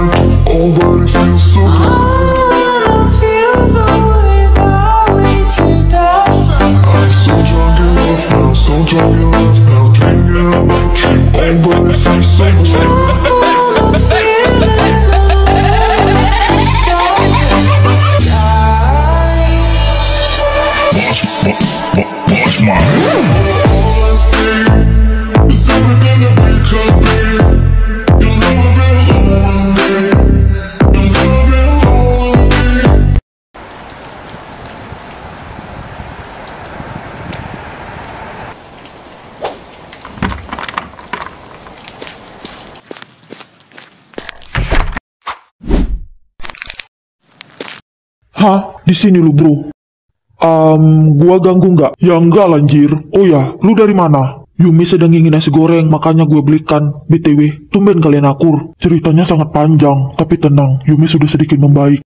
Oh, but it feels so good. I'm so drunk in love now, so drunk in love now, dreaming about you. Oh, but it feels so good. Boss man. All I see is everything that we could be. You'll never be alone with me. You'll never be alone with me. Hah? Di sini lu, bro. Gua ganggu nggak? Ya enggak lanjir. Oh ya, lu dari mana? Yumi sedang ingin nasi goreng, makanya gue belikan. BTW, tumben kalian akur. Ceritanya sangat panjang, tapi tenang, Yumi sudah sedikit membaik.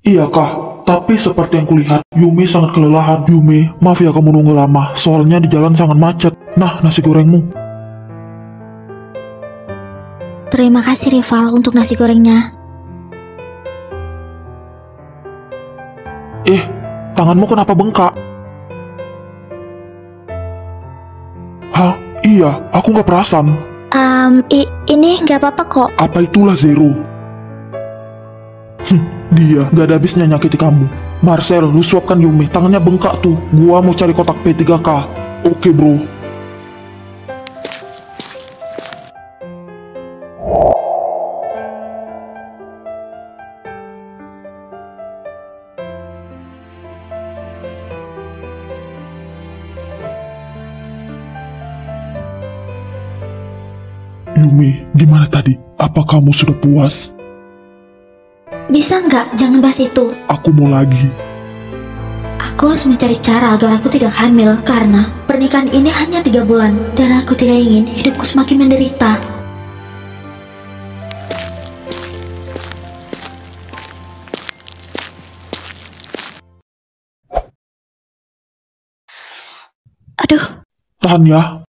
Iya kah? Tapi seperti yang kulihat, Yumi sangat kelelahan. Yumi, maaf ya kamu nunggu lama, soalnya di jalan sangat macet. Nah, nasi gorengmu. Terima kasih rival untuk nasi gorengnya. Tanganmu kenapa bengkak? Hah? Iya, aku nggak perasan. Ini nggak apa-apa kok. Apa itulah Zero? Dia nggak ada habisnya nyakiti kamu. Marcel, lu suapkan Yumi, tangannya bengkak tuh. Gua mau cari kotak P3K. Oke bro. Yumi, gimana tadi? Apa kamu sudah puas? Bisa nggak jangan bahas itu? Aku mau lagi. Aku harus mencari cara agar aku tidak hamil karena pernikahan ini hanya 3 bulan dan aku tidak ingin hidupku semakin menderita. Aduh. Tahan ya.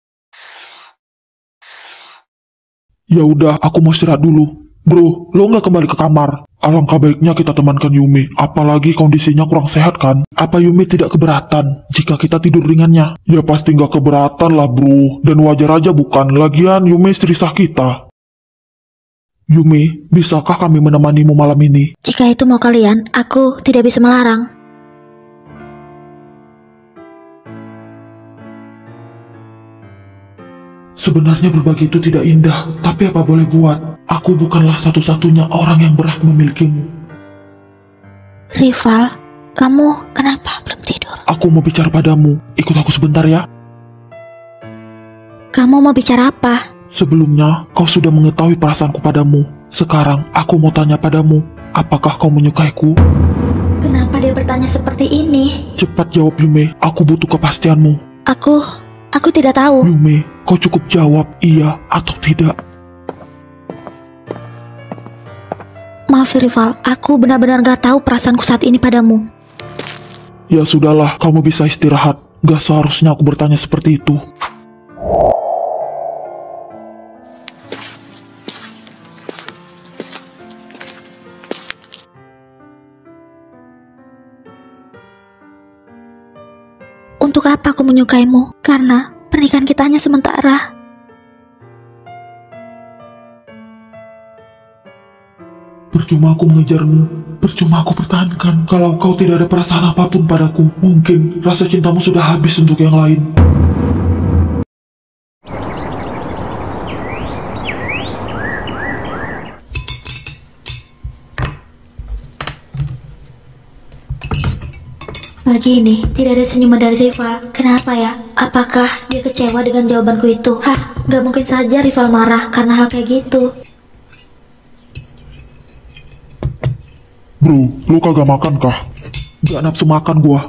Ya udah, aku mau istirahat dulu. Bro, lo nggak kembali ke kamar? Alangkah baiknya kita temankan Yumi, apalagi kondisinya kurang sehat kan? Apa Yumi tidak keberatan jika kita tidur ringannya? Ya pasti nggak keberatan lah bro, dan wajar aja bukan? Lagian Yumi istri sah kita. Yumi, bisakah kami menemanimu malam ini? Jika itu mau kalian, aku tidak bisa melarang. Sebenarnya berbagi itu tidak indah, tapi apa boleh buat? Aku bukanlah satu-satunya orang yang berhak memilikimu. Rival, kamu kenapa belum tidur? Aku mau bicara padamu, ikut aku sebentar ya. Kamu mau bicara apa? Sebelumnya, kau sudah mengetahui perasaanku padamu. Sekarang, aku mau tanya padamu, apakah kau menyukaiku? Kenapa dia bertanya seperti ini? Cepat jawab Yume, aku butuh kepastianmu. Aku tidak tahu. Yume, kau cukup jawab iya atau tidak. Maaf rival, aku benar-benar gak tahu perasaanku saat ini padamu. Ya sudahlah, kamu bisa istirahat. Gak seharusnya aku bertanya seperti itu. Untuk apa aku menyukaimu? Karena pernikahan kita hanya sementara. Percuma aku mengejarmu, percuma aku pertahankan. Kalau kau tidak ada perasaan apapun padaku, mungkin rasa cintamu sudah habis untuk yang lain. Pagi ini tidak ada senyuman dari rival. Kenapa ya? Apakah dia kecewa dengan jawabanku itu? Hah, gak mungkin saja rival marah karena hal kayak gitu. Bro, lu kagak makan kah? Gak nafsu makan gua.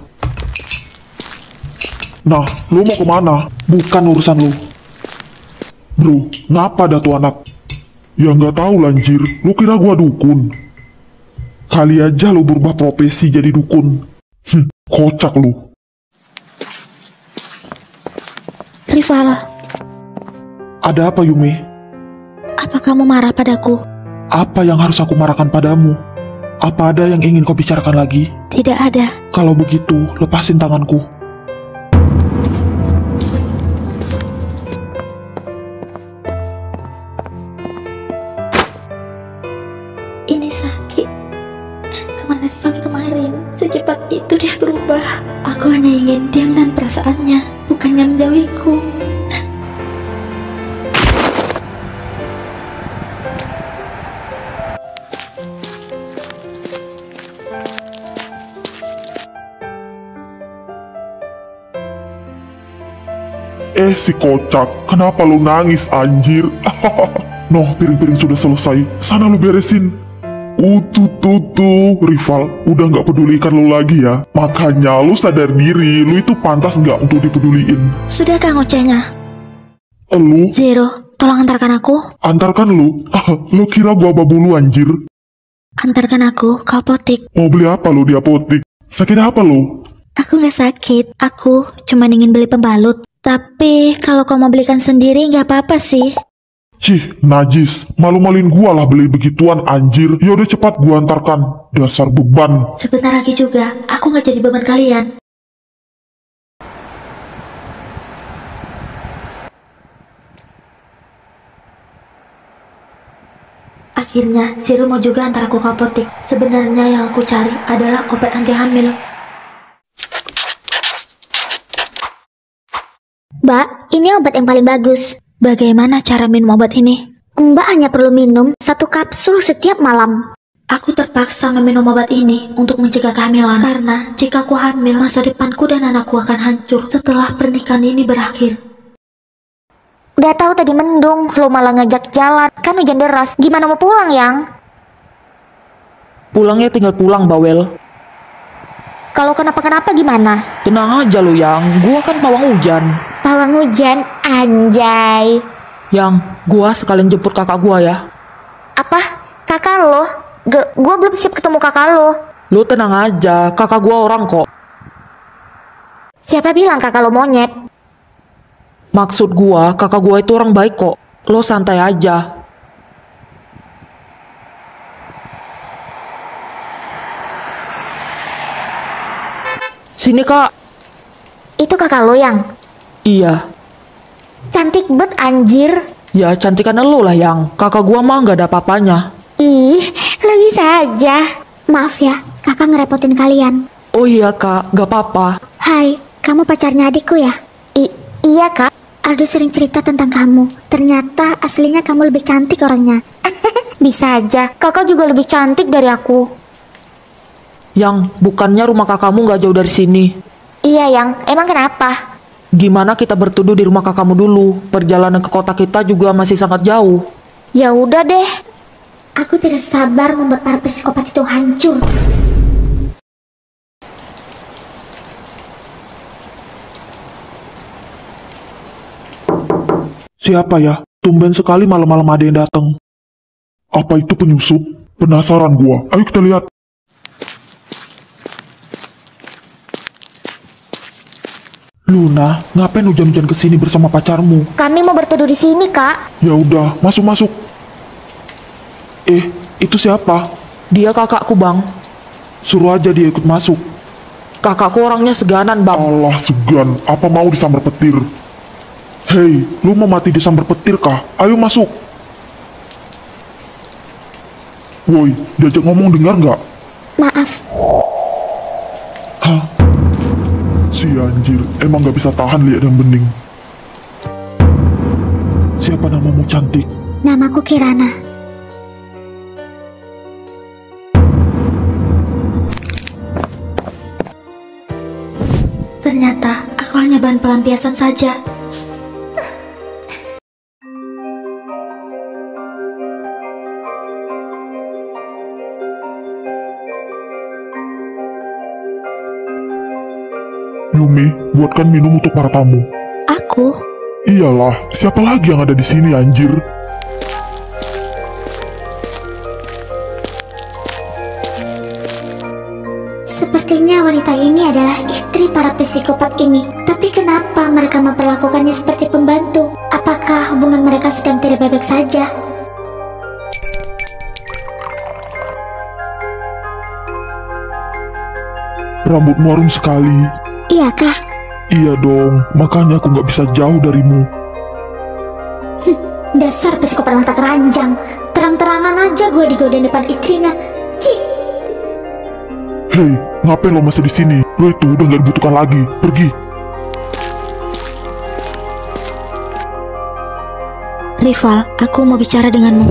Nah, lu mau kemana? Bukan urusan lu. Bro, ngapa dah tuh anak? Ya nggak tahu lanjir, lu kira gua dukun? Kali aja lu berubah profesi jadi dukun. Kocak lu. Rival, Ada apa Yumi? apa kamu marah padaku? Apa yang harus aku marahkan padamu? Apa ada yang ingin kau bicarakan lagi? Tidak ada. Kalau begitu, lepasin tanganku. Ini sakit. Kemana Rivalnya kemarin? Secepat itu dia berubah. Aku hanya ingin dia menahan perasaannya, bukannya menjauhiku. Si kocak, kenapa lu nangis anjir? Noh, piring-piring sudah selesai. Sana lu beresin. Tuh, rival, udah nggak pedulikan lu lagi ya. Makanya lu sadar diri, lu itu pantas nggak untuk dipeduliin. Sudah kah ngocehnya? Lu? Zero, tolong antarkan aku. Antarkan lu? Lu kira gua babu lu anjir? Antarkan aku ke apotik. Mau beli apa lu di apotik? Sakit apa lu? Aku nggak sakit. Aku cuma ingin beli pembalut. Tapi kalau kau mau belikan sendiri nggak apa-apa sih. Cih, najis. Malu-maluin gua lah beli begituan anjir. Yaudah cepat gua antarkan. Dasar beban. Sebentar lagi juga, aku nggak jadi beban kalian. Akhirnya, Zero mau juga antar aku ke apotik. Sebenarnya yang aku cari adalah obat anti hamil. Mbak, ini obat yang paling bagus. Bagaimana cara minum obat ini? Mbak hanya perlu minum 1 kapsul setiap malam. Aku terpaksa meminum obat ini untuk mencegah kehamilan. Karena jika aku hamil, masa depanku dan anakku akan hancur setelah pernikahan ini berakhir. Udah tahu tadi mendung, lo malah ngajak jalan. Kan hujan deras, gimana mau pulang, Yang? Pulangnya tinggal pulang, Bawel. Kalau kenapa-kenapa gimana? Tenang aja lo, Yang. Gua kan pawang hujan. Pawang hujan, anjay. Yang, gua sekalian jemput kakak gua ya. Apa? Kakak lo? Gua belum siap ketemu kakak lo. Lo tenang aja, kakak gua orang kok. Siapa bilang kakak lo monyet? Maksud gua, kakak gua itu orang baik kok. Lo santai aja. Sini, Kak. Itu kakak lo, Yang? Iya. Cantik bet anjir. Ya, cantikan lo lah, Yang. Kakak gua mah nggak ada apa-apanya. Ih, lo bisa aja. Maaf ya, kakak ngerepotin kalian. Oh iya, Kak. Nggak apa-apa. Hai, kamu pacarnya adikku ya? Iya, Kak. Aldo sering cerita tentang kamu. Ternyata aslinya kamu lebih cantik orangnya. Bisa aja, kakak juga lebih cantik dari aku. Yang, bukannya rumah kakakmu nggak jauh dari sini. Iya, Yang. Emang kenapa? Gimana kita bertuduh di rumah kakakmu dulu? Perjalanan ke kota kita juga masih sangat jauh. Ya udah deh. Aku tidak sabar membuat para psikopat itu hancur. Siapa ya? Tumben sekali malam-malam ada yang datang. Apa itu penyusup? Penasaran gua. Ayo kita lihat. Luna, ngapain hujan-hujan kesini bersama pacarmu? Kami mau berteduh di sini, Kak. Ya udah, masuk-masuk. Itu siapa? Dia kakakku, Bang. Suruh aja dia ikut masuk. Kakakku orangnya seganan, Bang. Allah segan. Apa mau disambar petir? Hei, lu mau mati disambar petir kah? Ayo masuk. Woi, diajak ngomong dengar nggak? Maaf. Hah? Si anjir, emang nggak bisa tahan lihat yang bening. Siapa namamu cantik? Namaku Kirana. Ternyata aku hanya bahan pelampiasan saja. Yumi, buatkan minum untuk para tamu. Aku? Iyalah, siapa lagi yang ada di sini anjir? Sepertinya wanita ini adalah istri para psikopat ini. Tapi kenapa mereka memperlakukannya seperti pembantu? Apakah hubungan mereka sedang tidak baik-baik saja? rambutmu harum sekali. Iya kah? Iya dong, makanya aku nggak bisa jauh darimu. Dasar psikopat mata keranjang. Terang-terangan aja gue digodain depan istrinya. Cih. Hei, ngapain lo masih di sini? Lo itu udah nggak dibutuhkan lagi. Pergi. Rival, aku mau bicara denganmu.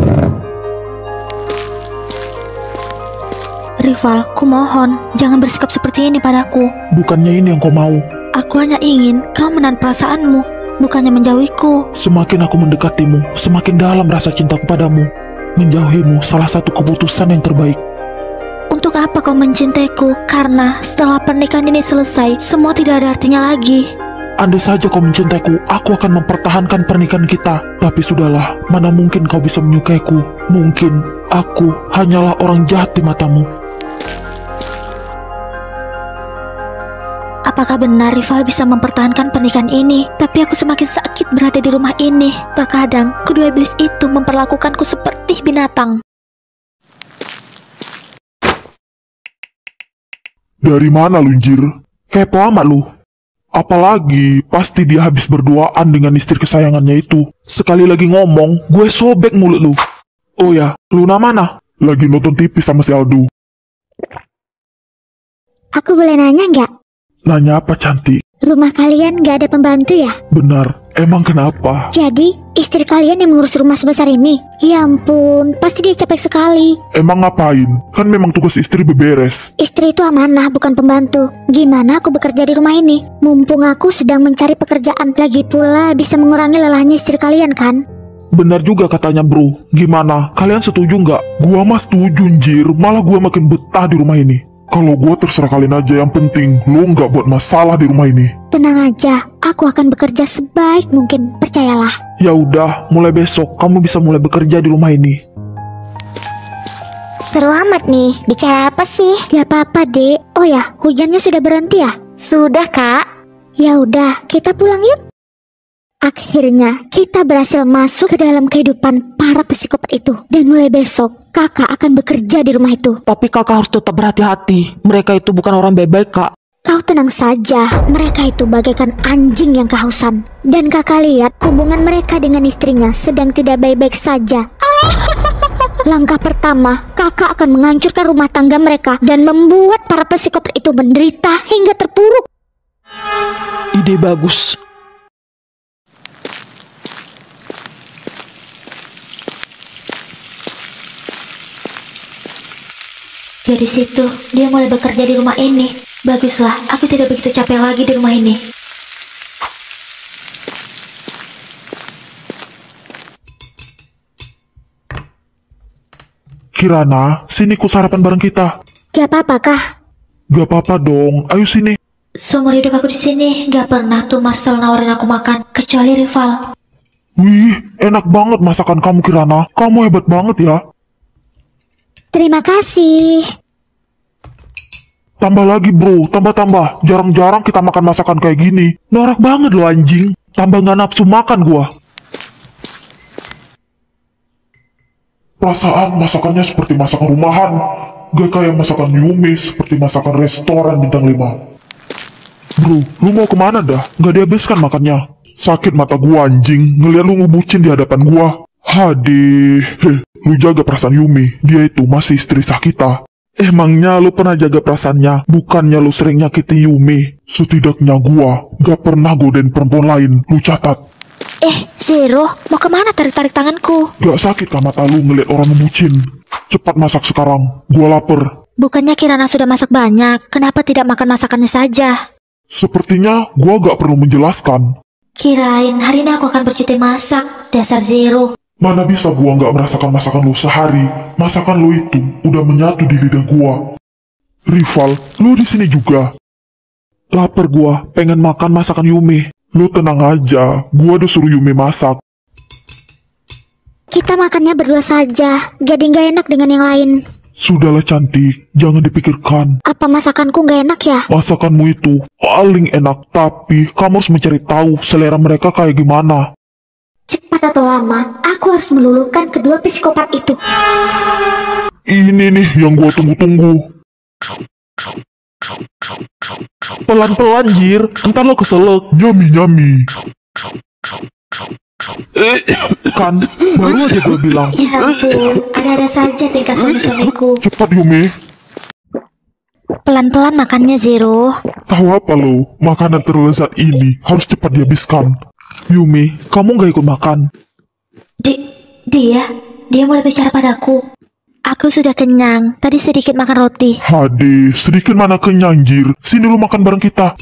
Rival, ku mohon, jangan bersikap seperti ini padaku. Bukannya ini yang kau mau. Aku hanya ingin kau menahan perasaanmu, bukannya menjauhiku. Semakin aku mendekatimu, semakin dalam rasa cintaku padamu. Menjauhimu salah satu keputusan yang terbaik. Untuk apa kau mencintaiku? Karena setelah pernikahan ini selesai, semua tidak ada artinya lagi. Andai saja kau mencintaiku, aku akan mempertahankan pernikahan kita. Tapi sudahlah, mana mungkin kau bisa menyukaiku. Mungkin aku hanyalah orang jahat di matamu. Apakah benar Rival bisa mempertahankan pernikahan ini? Tapi aku semakin sakit berada di rumah ini. Terkadang, kedua iblis itu memperlakukanku seperti binatang. Dari mana lu, Jir? Kepo amat lu. Apalagi pasti dia habis berduaan dengan istri kesayangannya itu. Sekali lagi ngomong, gue sobek mulut lu. Oh ya, Luna mana? Lagi nonton TV sama si Aldo. Aku boleh nanya nggak? Nanya apa, cantik? Rumah kalian nggak ada pembantu ya? Benar, emang kenapa? Jadi, istri kalian yang mengurus rumah sebesar ini? Ya ampun, pasti dia capek sekali. Emang ngapain? Kan memang tugas istri beberes. Istri itu amanah, bukan pembantu. Gimana aku bekerja di rumah ini? Mumpung aku sedang mencari pekerjaan. Lagi pula bisa mengurangi lelahnya istri kalian kan? Benar juga katanya, bro. Gimana? Kalian setuju nggak? Gua mah setuju, Jir. Malah gua makin betah di rumah ini. Kalau gua terserah kalian aja, yang penting lu nggak buat masalah di rumah ini. Tenang aja, aku akan bekerja sebaik mungkin, percayalah. Ya udah, mulai besok kamu bisa mulai bekerja di rumah ini. Seru amat nih, bicara apa sih? Gak apa-apa, Dek. Oh ya, hujannya sudah berhenti ya? Sudah, Kak. Ya udah, kita pulang yuk. Akhirnya, kita berhasil masuk ke dalam kehidupan para psikopat itu. Dan mulai besok, kakak akan bekerja di rumah itu. Tapi kakak harus tetap berhati-hati. Mereka itu bukan orang baik-baik, kak. Kau tenang saja, mereka itu bagaikan anjing yang kehausan. Dan kakak lihat hubungan mereka dengan istrinya sedang tidak baik-baik saja. Langkah pertama, kakak akan menghancurkan rumah tangga mereka dan membuat para psikopat itu menderita hingga terpuruk. Ide bagus. Gadis itu, dia mulai bekerja di rumah ini. Baguslah, aku tidak begitu capek lagi di rumah ini. Kirana, sini ku sarapan bareng kita. Gak apa-apa kah? Gak apa-apa dong, ayo sini. Seumur hidup aku di sini, gak pernah tuh Marcel nawarin aku makan, kecuali Rival. Wih, enak banget masakan kamu, Kirana. Kamu hebat banget ya. Terima kasih. Tambah lagi, bro, tambah-tambah. Jarang-jarang kita makan masakan kayak gini. Norak banget lo, anjing. Tambah gak nafsu makan gua. Perasaan masakannya seperti masakan rumahan. Gak kayak masakan Yumi, seperti masakan restoran bintang 5. Bro, lu mau kemana dah? Gak dihabiskan makannya. Sakit mata gua, anjing. Ngeliat lu ngebucin di hadapan gua. Hadih. Lu jaga perasaan Yumi. Dia itu masih istri sah kita. Emangnya lu pernah jaga perasaannya? Bukannya lu sering nyakitin Yumi? Setidaknya gua gak pernah godain perempuan lain. Lu catat. Zero, mau kemana tarik-tarik tanganku? Gak sakit kah mata lu ngeliat orang ngebucin? Cepat masak sekarang. Gua lapar. Bukannya Kirana sudah masak banyak, kenapa tidak makan masakannya saja? Sepertinya gua gak perlu menjelaskan. Kirain hari ini aku akan bercuti masak, dasar Zero. Mana bisa gua nggak merasakan masakan lu sehari? Masakan lu itu udah menyatu di lidah gua. Rival, lu di sini juga. Lapar gua, pengen makan masakan Yumi. Lu tenang aja, gua udah suruh Yumi masak. Kita makannya berdua saja, jadi nggak enak dengan yang lain. Sudahlah cantik, jangan dipikirkan. Apa masakanku nggak enak ya? Masakanmu itu paling enak, tapi kamu harus mencari tahu selera mereka kayak gimana. Cepat atau lama, aku harus meluluhkan kedua psikopat itu. Ini nih yang gua tunggu-tunggu. Pelan-pelan Jir, entar lo keselak. Nyami. Kan, baru aja gue bilang. Ya ampun, ada-ada saja tingkah suami-suamiku. Cepat Yumi. Pelan-pelan makannya, Zero. Tahu apa lo? Makanan terlezat ini harus cepat dihabiskan. Yumi, kamu gak ikut makan? Dia mulai bicara padaku. Aku sudah kenyang. Tadi sedikit makan roti. Hade, sedikit mana kenyang Jir. Sini lu makan bareng kita.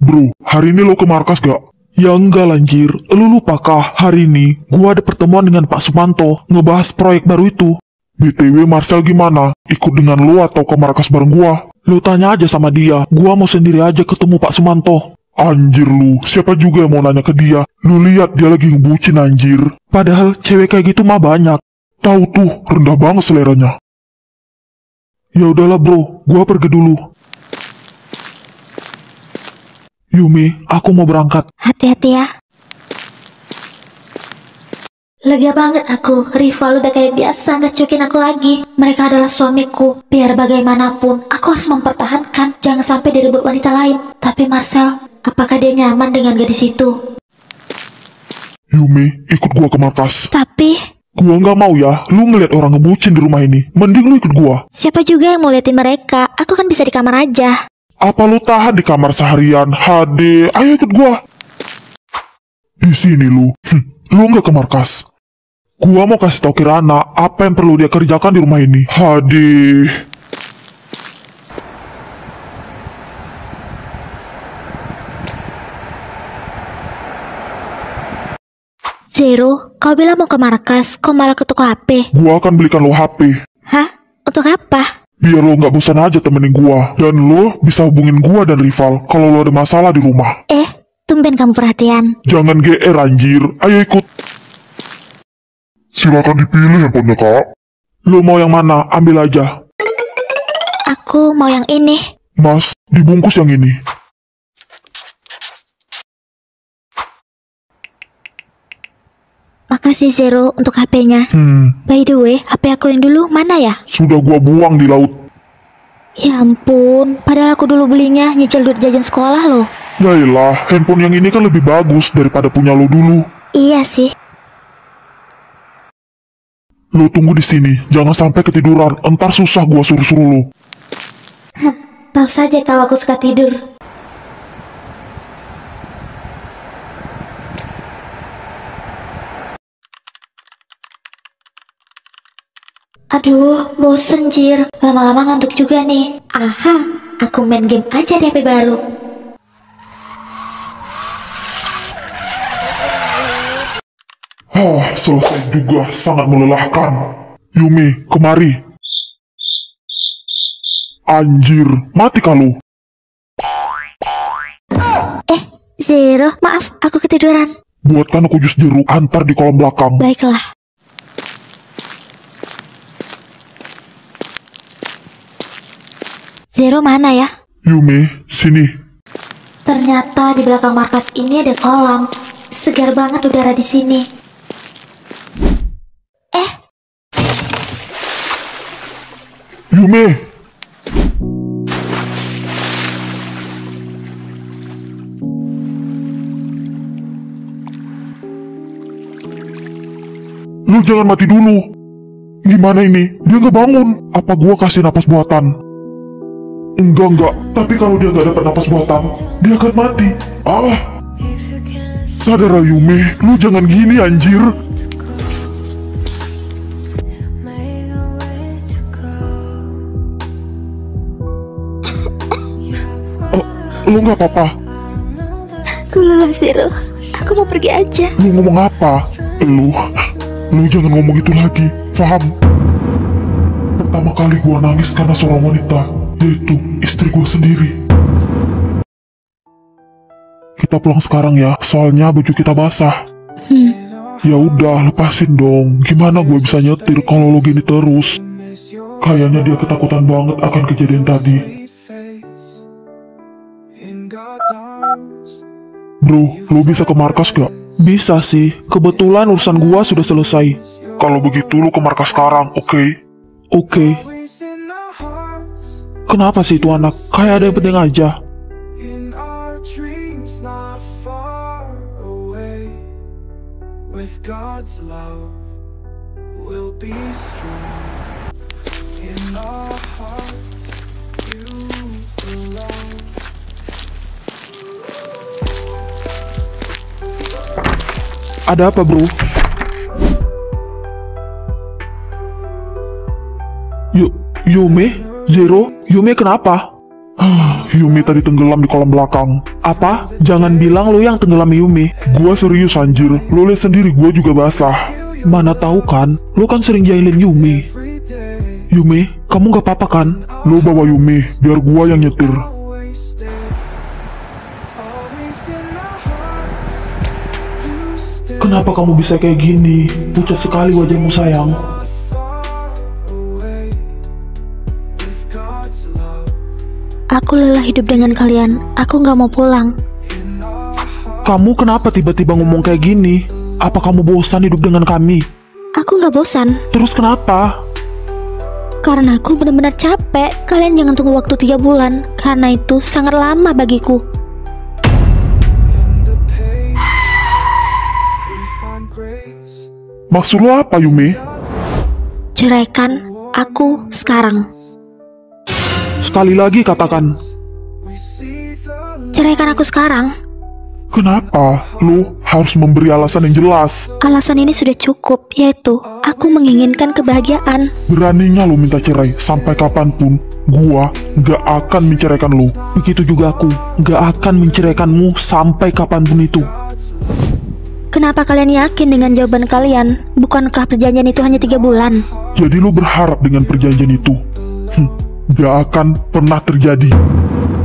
Bro, hari ini lo ke markas gak? Ya enggak lanjir, lu lupakah hari ini gua ada pertemuan dengan Pak Sumanto ngebahas proyek baru itu. BTW Marcel gimana? Ikut dengan lu atau ke markas bareng gua? Lu tanya aja sama dia, gua mau sendiri aja ketemu Pak Sumanto. Anjir lu, siapa juga yang mau nanya ke dia? Lu lihat dia lagi ngebucin anjir. Padahal cewek kayak gitu mah banyak. Tahu tuh, rendah banget seleranya. Ya udahlah bro, gua pergi dulu. Yumi, aku mau berangkat. Hati-hati ya. Lega banget aku, rival udah kayak biasa nggak cuekin aku lagi. Mereka adalah suamiku, biar bagaimanapun aku harus mempertahankan. Jangan sampai direbut wanita lain. Tapi Marcel, apakah dia nyaman dengan gadis itu? Yumi, ikut gua ke markas. Tapi, Gua nggak mau ya, lu ngeliat orang ngebucin di rumah ini. Mending lu ikut gua. siapa juga yang mau liatin mereka? Aku kan bisa di kamar aja. Apa lu tahan di kamar seharian? Hade, ayo ikut gua. Di sini lu. Lu nggak ke markas. Gua mau kasih tau Kirana apa yang perlu dia kerjakan di rumah ini. Hade. Zero, kau bilang mau ke markas, kau malah ke toko HP. Gua akan belikan lo HP. Hah? Untuk apa? Biar lo nggak bosan aja temenin gua. Dan lo bisa hubungin gua dan rival kalau lo ada masalah di rumah. Tumben kamu perhatian. Jangan GR anjir. Ayo ikut. Silakan dipilih handphonenya kak. Lo mau yang mana? Ambil aja. Aku mau yang ini. Mas, dibungkus yang ini. Makasih Zero untuk HP-nya. By the way, HP aku yang dulu mana ya? Sudah gua buang di laut. Ya ampun, padahal aku dulu belinya nyicil duit jajan sekolah loh. Yaelah, handphone yang ini kan lebih bagus daripada punya lo dulu. Iya sih. Lo tunggu di sini, jangan sampai ketiduran. Entar susah gua suruh-suruh lo. Tahu saja kalau aku suka tidur. Aduh, bosen Jir. Lama-lama ngantuk juga nih. Aha, aku main game aja di HP baru. Selesai juga, sangat melelahkan. Yumi, kemari. Anjir, mati kalau. Zero, maaf, aku ketiduran. Buatkan aku jus jeruk, antar di kolam belakang. Baiklah. Zero mana ya? Yumi, sini. Ternyata di belakang markas ini ada kolam. Segar banget udara di sini. Yumi. Lu jangan mati dulu. Gimana ini? Dia nggak bangun. Apa gua kasih napas buatan? Enggak. Tapi kalau dia nggak dapat napas buatan, dia akan mati. Sadar Yumi, lu jangan gini anjir. Lu nggak apa-apa? Aku lelah Zero. Aku mau pergi aja. Lu ngomong apa? Lu jangan ngomong itu lagi, paham? Pertama kali gua nangis karena seorang wanita, yaitu istri gua sendiri. Kita pulang sekarang ya, soalnya baju kita basah. Ya udah, lepasin dong. Gimana gue bisa nyetir kalau lo gini terus? Kayaknya dia ketakutan banget akan kejadian tadi. Bro, lo bisa ke markas gak? Bisa sih, kebetulan urusan gua sudah selesai. Kalau begitu lu ke markas sekarang, oke? Oke. Kenapa sih itu anak? Kayak ada yang penting aja. In our dreams not far away, with God's love we'll be strong. In our hearts you belong. Ada apa, bro? Yume? Zero? Yume kenapa? Yume tadi tenggelam di kolam belakang. Apa? Jangan bilang lo yang tenggelam Yume. Gua serius anjir. Lo lihat sendiri gua juga basah. Mana tahu kan? Lo kan sering jahilin Yume. Yume, kamu gak apa-apa kan? Lo bawa Yume, biar gua yang nyetir. Kenapa kamu bisa kayak gini? Pucat sekali wajahmu sayang. Aku lelah hidup dengan kalian. Aku nggak mau pulang. Kamu kenapa tiba-tiba ngomong kayak gini? Apa kamu bosan hidup dengan kami? Aku nggak bosan. Terus kenapa? Karena aku benar-benar capek. Kalian jangan tunggu waktu 3 bulan. Karena itu sangat lama bagiku. Maksud lo apa, Yume? Ceraikan aku sekarang. Sekali lagi katakan. Ceraikan aku sekarang. Kenapa? Lo harus memberi alasan yang jelas. Alasan ini sudah cukup, yaitu aku menginginkan kebahagiaan. Beraninya lo minta cerai sampai kapanpun, gua gak akan menceraikan lo. Begitu juga aku, gak akan menceraikanmu sampai kapanpun itu. Kenapa kalian yakin dengan jawaban kalian? Bukankah perjanjian itu hanya 3 bulan? Jadi lo berharap dengan perjanjian itu? Gak akan pernah terjadi.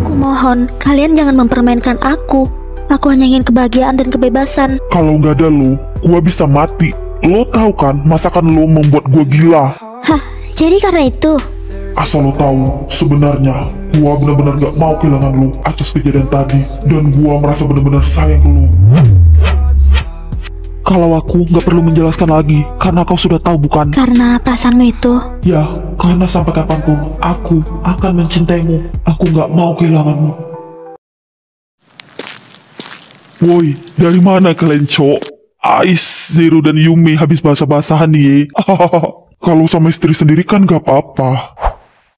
Kumohon, kalian jangan mempermainkan aku. Aku hanya ingin kebahagiaan dan kebebasan. Kalau gak ada lo, gua bisa mati. Lo tahu kan, masakan lo membuat gua gila. Hah, jadi karena itu? Asal lo tahu, sebenarnya gua benar-benar gak mau kehilangan lo atas kejadian tadi. Dan gua merasa benar-benar sayang ke lo. Kalau aku gak perlu menjelaskan lagi, karena kau sudah tahu bukan? Karena perasaanmu itu. Ya, karena sampai kapanpun aku akan mencintaimu. Aku gak mau kehilanganmu. Woi, dari mana kalian cok? Ais, Zero dan Yume habis basa-basahan nih. Kalau sama istri sendiri kan gak apa-apa.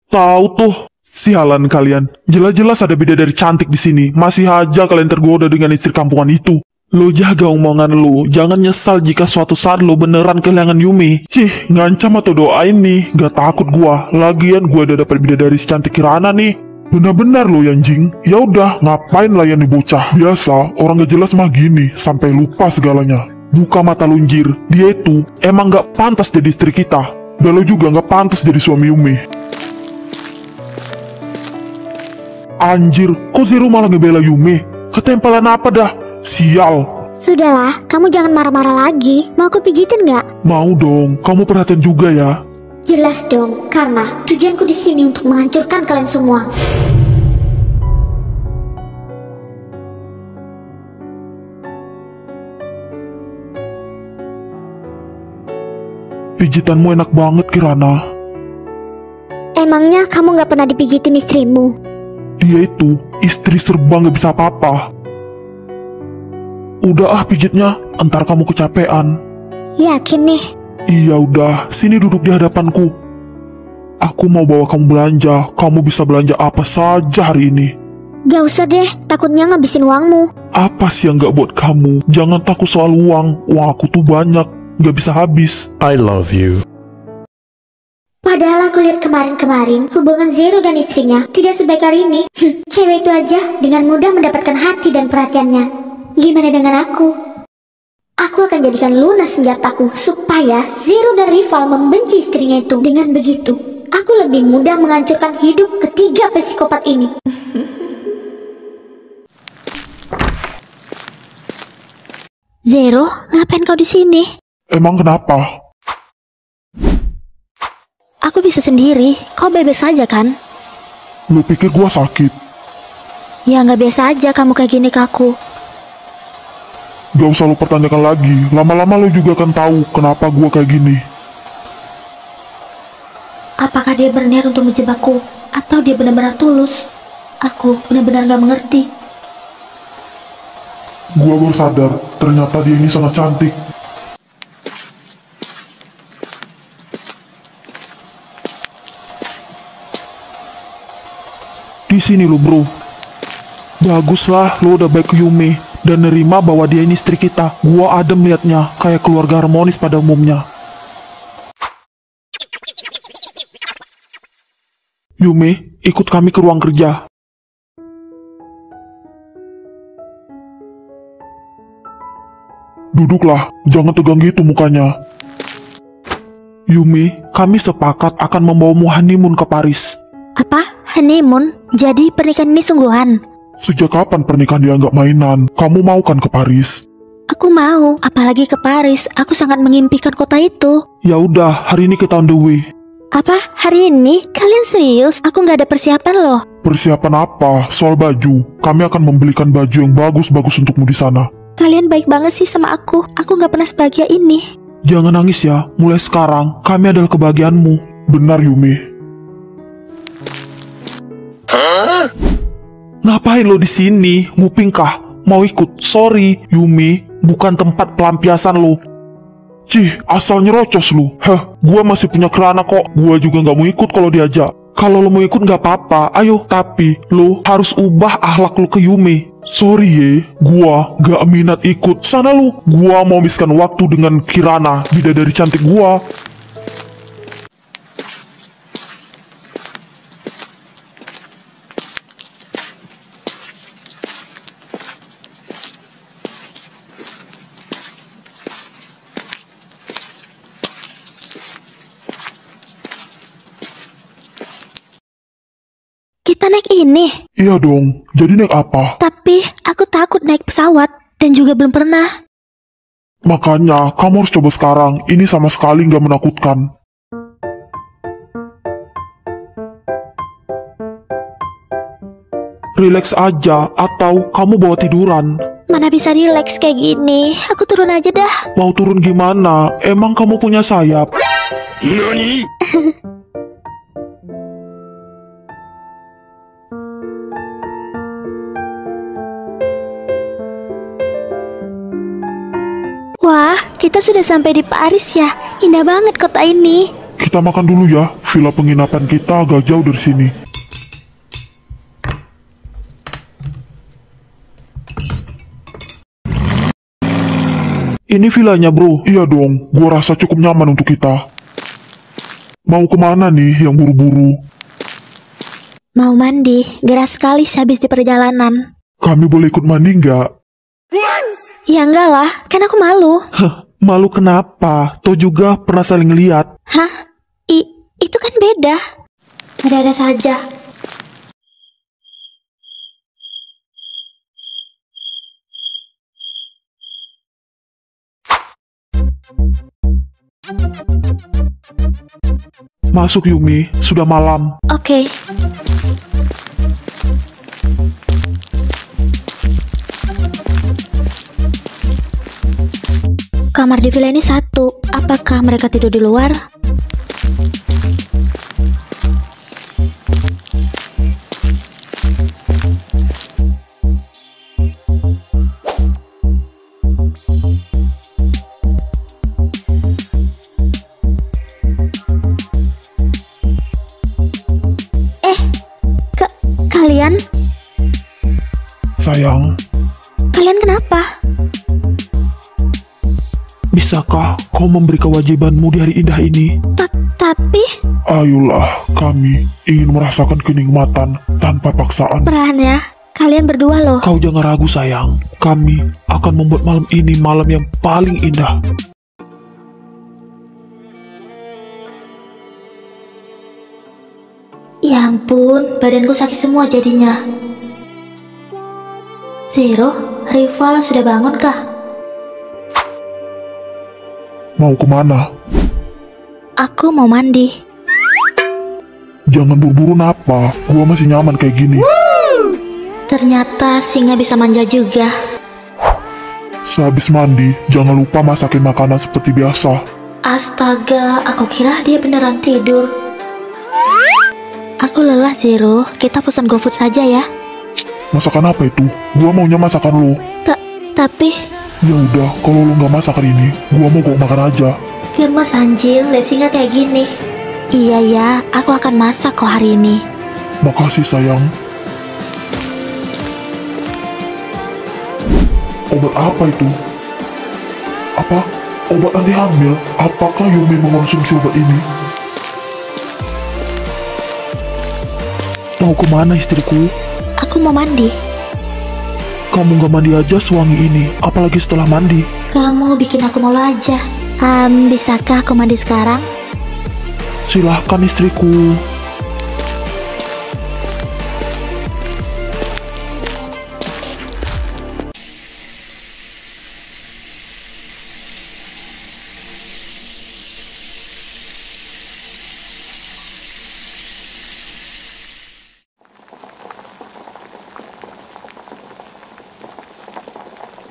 Tahu tuh, sialan kalian. Jelas-jelas ada bidadari cantik di sini. Masih aja kalian tergoda dengan istri kampungan itu. Lo jaga omongan lo, jangan nyesal jika suatu saat lo beneran kehilangan Yume. Cih, ngancam atau doain nih, gak takut gua. Lagian gua udah dapet bidadari secantik Kirana nih. Benar-benar lo anjing. Ya udah, ngapain layan nih bocah? Biasa, orang gak jelas mah gini, sampai lupa segalanya. Buka mata lunjir, dia itu emang gak pantas jadi istri kita. Dan lo juga gak pantas jadi suami Yume. Anjir, kok Zero malah ngebela Yume? Ketempelan apa dah? Sial. Sudahlah, kamu jangan marah-marah lagi. Mau aku pijitin nggak? Mau dong, kamu perhatian juga ya. Jelas dong, karena tujuanku di sini untuk menghancurkan kalian semua. Pijitanmu enak banget, Kirana. Emangnya kamu nggak pernah dipijitin istrimu? Dia itu istri serba nggak bisa apa-apa. Udah pijitnya, entar kamu kecapean. Yakin nih? Iya udah, sini duduk di hadapanku. Aku mau bawa kamu belanja, kamu bisa belanja apa saja hari ini. Gak usah deh, takutnya ngabisin uangmu. Apa sih yang gak buat kamu? Jangan takut soal uang, uang aku tuh banyak, gak bisa habis. I love you. Padahal aku lihat kemarin-kemarin hubungan Zero dan istrinya tidak sebaik hari ini. Cewek itu aja dengan mudah mendapatkan hati dan perhatiannya. Gimana dengan aku? Aku akan jadikan lunas senjataku supaya Zero dan rival membenci istrinya itu. Dengan begitu, aku lebih mudah menghancurkan hidup ketiga psikopat ini. Zero, ngapain kau di sini? Emang kenapa? Aku bisa sendiri. Kau bebas saja kan? Lu pikir gua sakit? Ya nggak biasa aja kamu kayak gini ke aku. Gak usah lo pertanyakan lagi, lama-lama lo juga akan tahu kenapa gua kayak gini. Apakah dia berniat untuk menjebakku atau dia benar-benar tulus? Aku benar-benar gak mengerti. Gua baru sadar, ternyata dia ini sangat cantik. Di sini lo bro. Baguslah lo udah baik ke Yume dan nerima bahwa dia ini istri kita. Gua adem liatnya kayak keluarga harmonis pada umumnya. Yume, ikut kami ke ruang kerja. Duduklah, jangan tegang gitu mukanya. Yume, kami sepakat akan membawamu honeymoon ke Paris. Apa? Honeymoon? Jadi pernikahan ini sungguhan? Sejak kapan pernikahan dianggap mainan? Kamu mau kan ke Paris? Aku mau, apalagi ke Paris. Aku sangat mengimpikan kota itu. Ya udah, hari ini kita on the way. Apa? Hari ini? Kalian serius? Aku nggak ada persiapan loh. Persiapan apa? Soal baju. Kami akan membelikan baju yang bagus-bagus untukmu di sana. Kalian baik banget sih sama aku. Aku nggak pernah sebahagia ini. Jangan nangis ya. Mulai sekarang, kami adalah kebahagiaanmu. Benar, Yume. Ngapain lo di sini? Nguping kah? Mau ikut? Sorry, Yume. Bukan tempat pelampiasan lo. Cih, asal nyerocos lu. Gua masih punya kerana kok. Gua juga nggak mau ikut kalau diajak. Kalau lo mau ikut nggak apa-apa, ayo. Tapi lo harus ubah akhlak lo ke Yume. Sorry ye, gua nggak minat ikut. Sana lu. Gua mau habiskan waktu dengan Kirana, bidadari cantik gua. Kita naik ini. Iya dong, jadi naik apa? Tapi aku takut naik pesawat dan juga belum pernah. Makanya, kamu harus coba sekarang. Ini sama sekali nggak menakutkan. Relax aja, atau kamu bawa tiduran. Mana bisa relax kayak gini. Aku turun aja dah. Mau turun gimana? Emang kamu punya sayap? Wah, kita sudah sampai di Paris ya. Indah banget kota ini. Kita makan dulu ya. Villa penginapan kita agak jauh dari sini. Ini villanya bro. Iya dong, gua rasa cukup nyaman untuk kita. Mau kemana nih yang buru-buru? Mau mandi, gerah sekali sehabis di perjalanan. Kami boleh ikut mandi nggak? Ya enggak lah, kan aku malu. Malu kenapa? Toh juga pernah saling lihat. Hah? Itu kan beda. Ada-ada saja. Masuk Yumi, sudah malam. Oke. Kamar di villa ini satu. Apakah mereka tidur di luar? Kalian? Sayang, Kalian kenapa? bisakah kau memberi kewajibanmu di hari indah ini? Tapi Ayolah, kami ingin merasakan kenikmatan tanpa paksaan. perlahan ya. Kalian berdua loh. Kau jangan ragu sayang, kami akan membuat malam ini malam yang paling indah. Ya ampun, badanku sakit semua jadinya. Zero, rival sudah bangun kah? Mau kemana? Aku mau mandi. Jangan buru-buru napa, gua masih nyaman kayak gini. Ternyata singa bisa manja juga. Sehabis mandi, jangan lupa masakin makanan seperti biasa. Astaga, aku kira dia beneran tidur. Aku lelah, Zero. Kita pesan GoFood saja ya. Masakan apa itu? Gua maunya masakan lo. Tapi Ya udah, kalau lo nggak masak hari ini, gua mau kok makan aja. gemes anjir, Lesi nggak kayak gini. Iya ya, aku akan masak kok hari ini. Makasih sayang. Obat apa itu? Apa? Obat anti hamil? Apakah Yumi mengonsumsi obat ini? Mau kemana istriku? Aku mau mandi. Kamu nggak mandi aja sewangi ini, apalagi setelah mandi. Kamu bikin aku malu aja. Bisakah aku mandi sekarang? Silahkan istriku.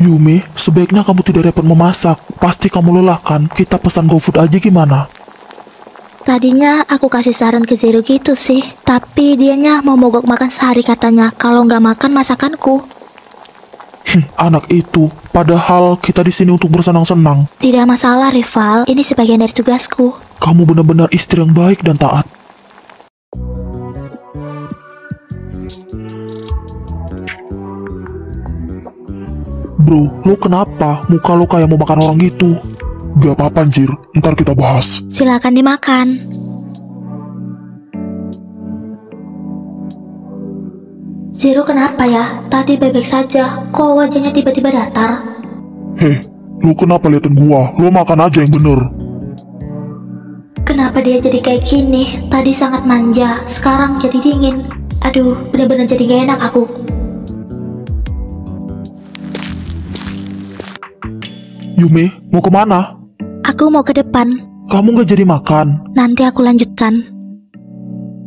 Yumi, sebaiknya kamu tidak repot memasak. Pasti kamu lelah kan? Kita pesan GoFood aja gimana? Tadinya aku kasih saran ke Zero gitu sih, tapi dianya mau mogok makan sehari katanya kalau nggak makan masakanku. Anak itu. Padahal kita di sini untuk bersenang-senang. Tidak masalah, rival. Ini sebagian dari tugasku. Kamu benar-benar istri yang baik dan taat. Bro, lo kenapa? Muka lo kayak mau makan orang gitu. Gak apa-apa anjir, ntar kita bahas. Silakan dimakan. Zero kenapa ya? Tadi bebek saja, kok wajahnya tiba-tiba datar? Heh, lo kenapa liatin gua? Lo makan aja yang bener. Kenapa dia jadi kayak gini? Tadi sangat manja, sekarang jadi dingin. Aduh, bener-bener jadi gak enak aku. Yumi, mau kemana? Aku mau ke depan, Kamu gak jadi makan? nanti aku lanjutkan.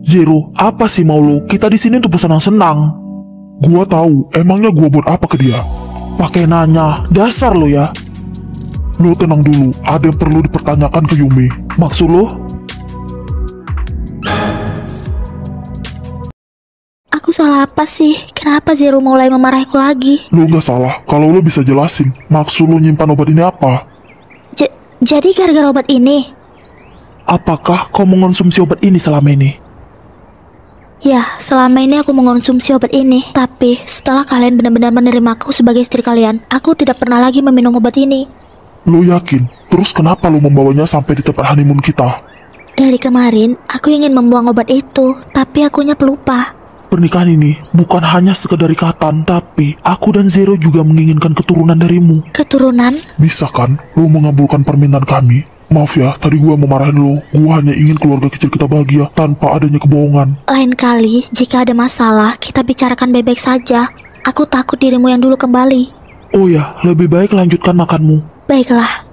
Zero, apa sih mau lo? Kita di sini untuk bersenang-senang. Gua tahu, emangnya gua buat apa ke dia? Pakai nanya, dasar lo ya. Lo tenang dulu, ada yang perlu dipertanyakan ke Yumi. Maksud lo? Aku salah apa sih? Kenapa Zero mulai memarahiku lagi? Lo gak salah, kalau lo bisa jelasin. Maksud lo nyimpan obat ini apa? Jadi gara-gara obat ini? Apakah kau mengonsumsi obat ini selama ini? Ya, selama ini aku mengonsumsi obat ini. Tapi setelah kalian benar-benar menerimaku sebagai istri kalian, aku tidak pernah lagi meminum obat ini. Lo yakin? Terus kenapa lo membawanya sampai di tempat honeymoon kita? Dari kemarin, aku ingin membuang obat itu, tapi akunya pelupa. Pernikahan ini bukan hanya sekedar ikatan, tapi aku dan Zero juga menginginkan keturunan darimu. Keturunan? Bisa kan lo mengabulkan permintaan kami? Maaf ya, tadi gua memarahin lo. Gua hanya ingin keluarga kecil kita bahagia tanpa adanya kebohongan. Lain kali, jika ada masalah, kita bicarakan baik-baik saja. Aku takut dirimu yang dulu kembali. Oh ya, lebih baik lanjutkan makanmu. Baiklah.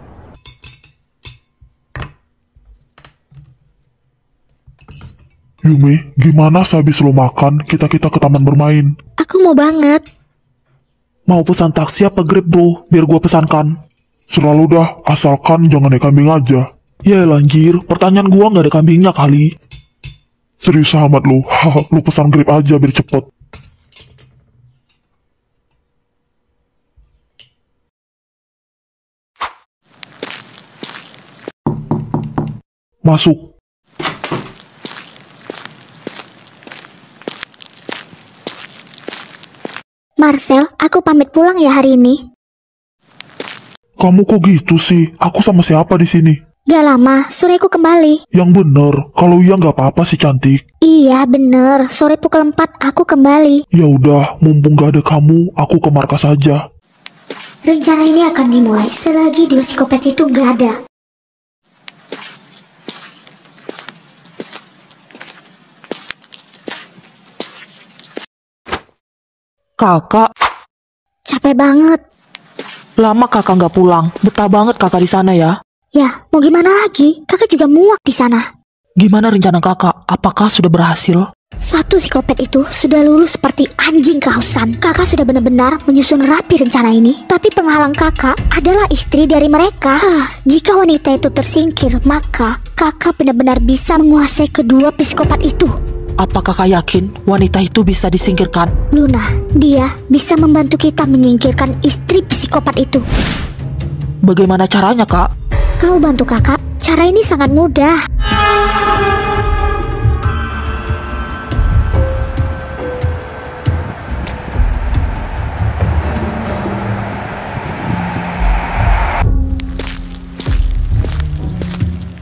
Yumi, gimana sehabis lo makan, kita ke taman bermain? Aku mau banget. Mau pesan taksi apa Grab bro, biar gua pesankan. Selalu dah, asalkan jangan naik kambing aja. Ya lanjir, pertanyaan gua nggak ada kambingnya kali. Serius amat lo, haha, lo pesan Grab aja biar cepet. Masuk. Marcel, aku pamit pulang ya hari ini. Kamu kok gitu sih? Aku sama siapa di sini? Gak lama, sore aku kembali. Yang bener, kalau iya nggak apa-apa sih cantik. Iya bener, sore pukul 4 aku kembali. Ya udah, mumpung gak ada kamu, aku ke markas aja. Rencana ini akan dimulai selagi dua psikopat itu gak ada. Kakak, Capek banget. lama kakak nggak pulang. Betah banget kakak di sana ya. Ya, mau gimana lagi? Kakak juga muak di sana. Gimana rencana kakak? Apakah sudah berhasil? Satu psikopat itu sudah lulus seperti anjing kehausan. Kakak sudah benar-benar menyusun rapi rencana ini. Tapi penghalang kakak adalah istri dari mereka. Jika wanita itu tersingkir, maka kakak benar-benar bisa menguasai kedua psikopat itu. Apa kakak yakin wanita itu bisa disingkirkan? Luna, dia bisa membantu kita menyingkirkan istri psikopat itu. Bagaimana caranya kak? Kau bantu kakak, cara ini sangat mudah.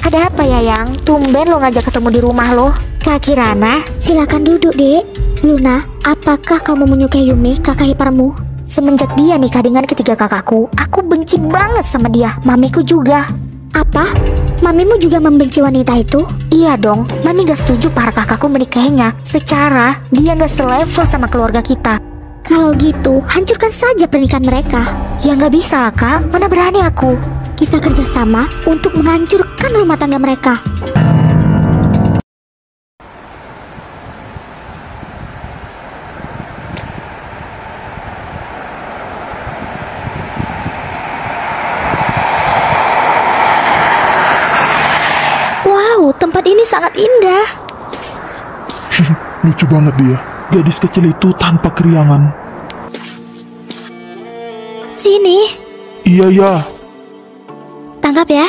Ada apa ya, Yang? Tumben lo ngajak ketemu di rumah lo. Kak Kirana, silakan duduk, Dek. Luna, apakah kamu menyukai Yumi, kakak iparmu? Semenjak dia nikah dengan ketiga kakakku, aku benci banget sama dia. Mamiku juga. Apa? Mamimu juga membenci wanita itu? Iya dong, Mami gak setuju para kakakku menikahinya. Secara, dia gak selevel sama keluarga kita. Kalau gitu, hancurkan saja pernikahan mereka. Ya gak bisa lah, Kak. Mana berani aku. Kita kerjasama untuk menghancurkan rumah tangga mereka. Wow, tempat ini sangat indah. Lucu banget dia. Gadis kecil itu tanpa keriangan. Sini, Iya ya. tangkap ya.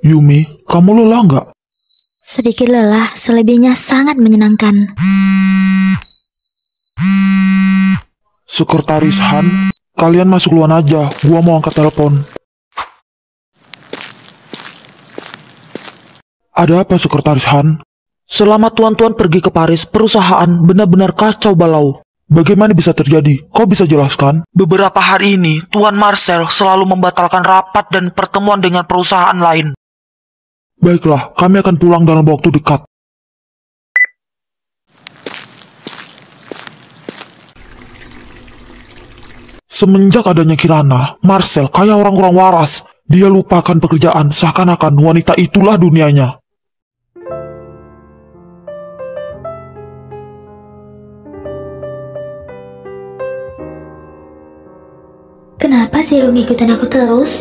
Yumi, kamu lelah nggak? Sedikit lelah, selebihnya sangat menyenangkan. Sekretaris Han, kalian masuk duluan aja. Gua mau angkat telepon. Ada apa, Sekretaris Han? Selama tuan-tuan pergi ke Paris, perusahaan benar-benar kacau balau. Bagaimana bisa terjadi? Kau bisa jelaskan? Beberapa hari ini, Tuan Marcel selalu membatalkan rapat dan pertemuan dengan perusahaan lain. Baiklah, kami akan pulang dalam waktu dekat. Semenjak adanya Kirana, Marcel kayak orang-orang waras. Dia lupakan pekerjaan, seakan-akan wanita itulah dunianya. Kenapa sih Ru ngikutin aku terus?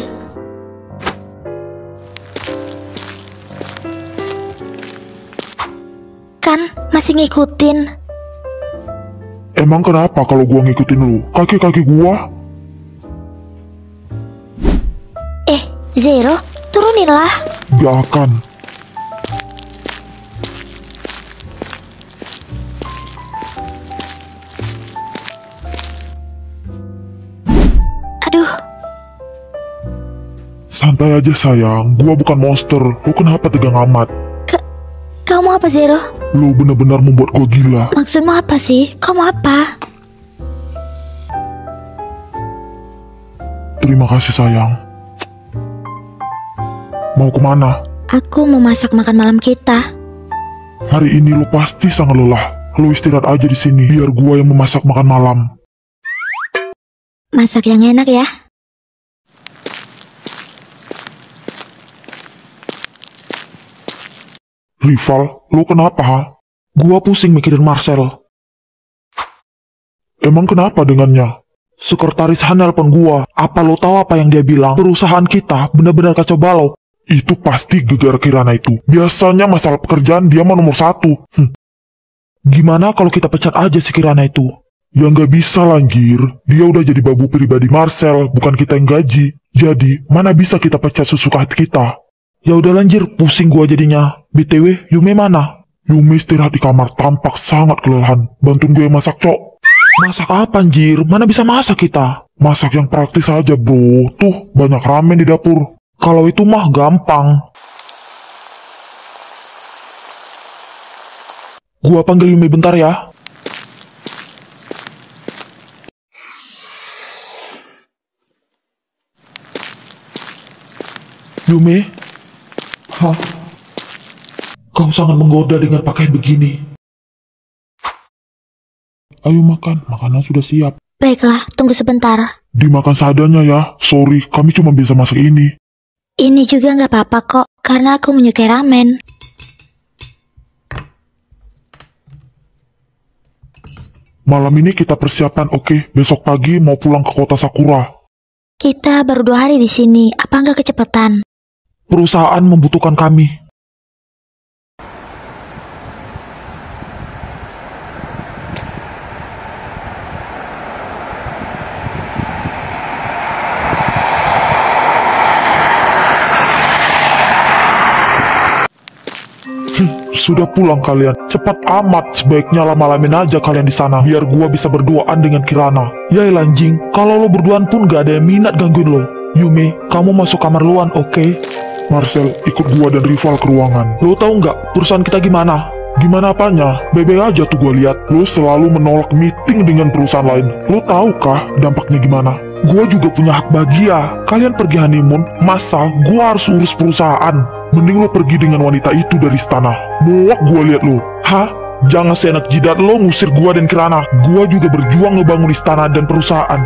Kan masih ngikutin. Emang kenapa kalau gua ngikutin lu? Kaki-kaki gua? Zero, turuninlah. Gak akan. Aduh, Santai aja sayang, gua bukan monster. Lu kenapa tegang amat? kau mau apa, Zero? Lu benar-benar membuat gua gila. Maksudmu apa sih? Kau mau apa? Terima kasih sayang. Mau kemana? Aku mau masak makan malam kita. Hari ini lu pasti sangat lelah. Lu istirahat aja di sini, biar gua yang memasak makan malam. Masak yang enak ya. Rival, lu kenapa ha? Gua pusing mikirin Marcel. Emang kenapa dengannya? Sekretaris Han nelpon gua. Apa lo tahu apa yang dia bilang? Perusahaan kita benar-benar kacau balau. Itu pasti gegara Kirana itu. Biasanya masalah pekerjaan dia mah nomor 1. Gimana kalau kita pecat aja si Kirana itu? Ya nggak bisa lanjir. Dia udah jadi babu pribadi Marcel, bukan kita yang gaji. Jadi, mana bisa kita pecat sesuka hati kita? Ya udah lanjir, pusing gua jadinya. BTW, Yumi mana? Yumi istirahat di kamar, tampak sangat kelelahan. Bantuin gue masak, Cok. Masak apa anjir? Mana bisa masak kita? Masak yang praktis aja bro. Tuh, banyak ramen di dapur. Kalau itu mah gampang. Gua panggil Yumi bentar ya. Yume? Hah? Kau sangat menggoda dengan pakaian begini. Ayo makan, makanan sudah siap. Baiklah, tunggu sebentar. Dimakan seadanya ya. Sorry, kami cuma bisa masak ini. Ini juga nggak apa-apa kok, karena aku menyukai ramen. Malam ini kita persiapan, oke? Besok pagi mau pulang ke kota Sakura. Kita baru 2 hari di sini, apa nggak kecepatan? Perusahaan membutuhkan kami. Sudah pulang kalian. Cepat amat, sebaiknya lama-lamain aja kalian di sana biar gua bisa berduaan dengan Kirana. Ya anjing, kalau lo berduaan pun gak ada yang minat gangguin lo. Yume, kamu masuk kamar luan, oke? Marcel, ikut gua dan rival ke ruangan. Lo tahu nggak perusahaan kita gimana? Gimana apanya? Bebe aja tuh gua lihat. Lo selalu menolak meeting dengan perusahaan lain. Lo tahu kah dampaknya gimana? Gua juga punya hak bahagia. Kalian pergi honeymoon, masa gua harus urus perusahaan? Mending lo pergi dengan wanita itu dari istana. Muak gua lihat lo. Hah? Jangan seenak jidat lo ngusir gua dan Kirana. Gua juga berjuang ngebangun istana dan perusahaan.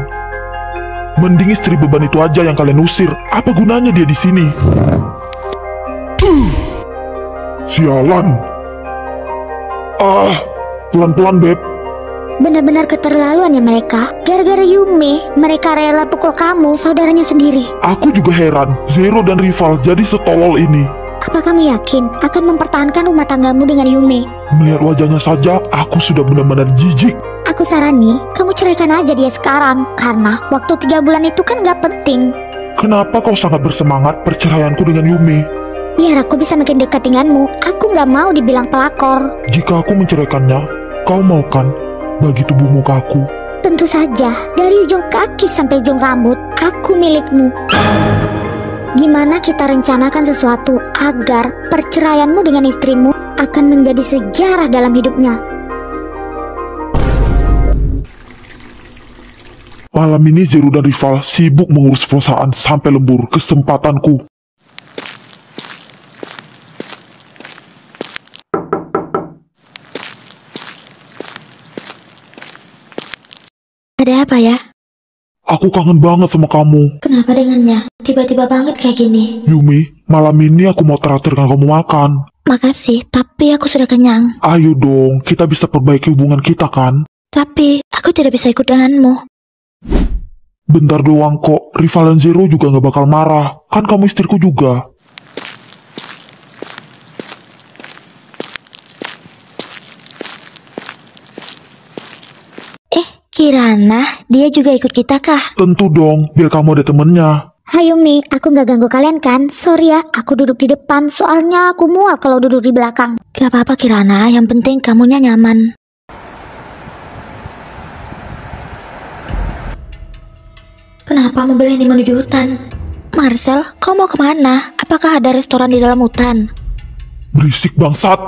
Mending istri beban itu aja yang kalian usir. Apa gunanya dia di sini? Sialan. Pelan-pelan beb. Benar-benar keterlaluan ya mereka. Gara-gara Yume, mereka rela pukul kamu, saudaranya sendiri. Aku juga heran, Zero dan rival jadi setolol ini. Apa kamu yakin akan mempertahankan rumah tanggamu dengan Yume? Melihat wajahnya saja, aku sudah benar-benar jijik. Aku sarani, kamu ceraikan aja dia sekarang. Karena waktu 3 bulan itu kan gak penting. Kenapa kau sangat bersemangat perceraianku dengan Yume? Biar aku bisa makin dekat denganmu. Aku gak mau dibilang pelakor. Jika aku menceraikannya, kau mau kan bagi tubuhmu ke aku? Tentu saja, dari ujung kaki sampai ujung rambut, aku milikmu. Gimana kita rencanakan sesuatu agar perceraianmu dengan istrimu akan menjadi sejarah dalam hidupnya? Malam ini Zero dan rival sibuk mengurus perusahaan sampai lembur. Kesempatanku. Ada apa ya? Aku kangen banget sama kamu. Kenapa dengannya? Tiba-tiba banget kayak gini. Yumi, malam ini aku mau traktirkan kamu makan. Makasih, tapi aku sudah kenyang. Ayo dong, kita bisa perbaiki hubungan kita kan? Tapi aku tidak bisa ikut denganmu. Bentar doang kok, rival dan Zero juga gak bakal marah. Kan kamu istriku juga. Kirana, dia juga ikut kita kah? Tentu dong, biar kamu ada temennya. Hai Yumi, aku gak ganggu kalian kan? Sorry ya, aku duduk di depan, soalnya aku mual kalau duduk di belakang. Gak apa-apa Kirana, yang penting kamunya nyaman. Kenapa mobil ini menuju hutan? Marcel, kau mau kemana? Apakah ada restoran di dalam hutan? Berisik bangsat.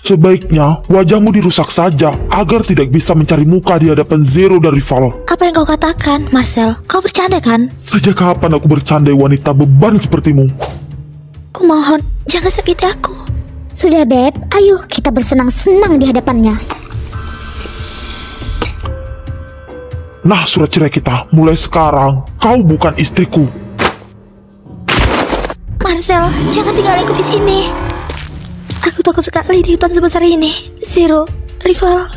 Sebaiknya wajahmu dirusak saja agar tidak bisa mencari muka di hadapan Zero dan rival. Apa yang kau katakan, Marcel? Kau bercanda kan? Sejak kapan aku bercandai wanita beban sepertimu? Kumohon, jangan sakiti aku. Sudah Beb, ayo kita bersenang-senang di hadapannya. Nah, surat cerai kita. Mulai sekarang, kau bukan istriku. Marcel, jangan tinggal ikut di sini. Aku takut sekali di hutan sebesar ini. Zero, rival,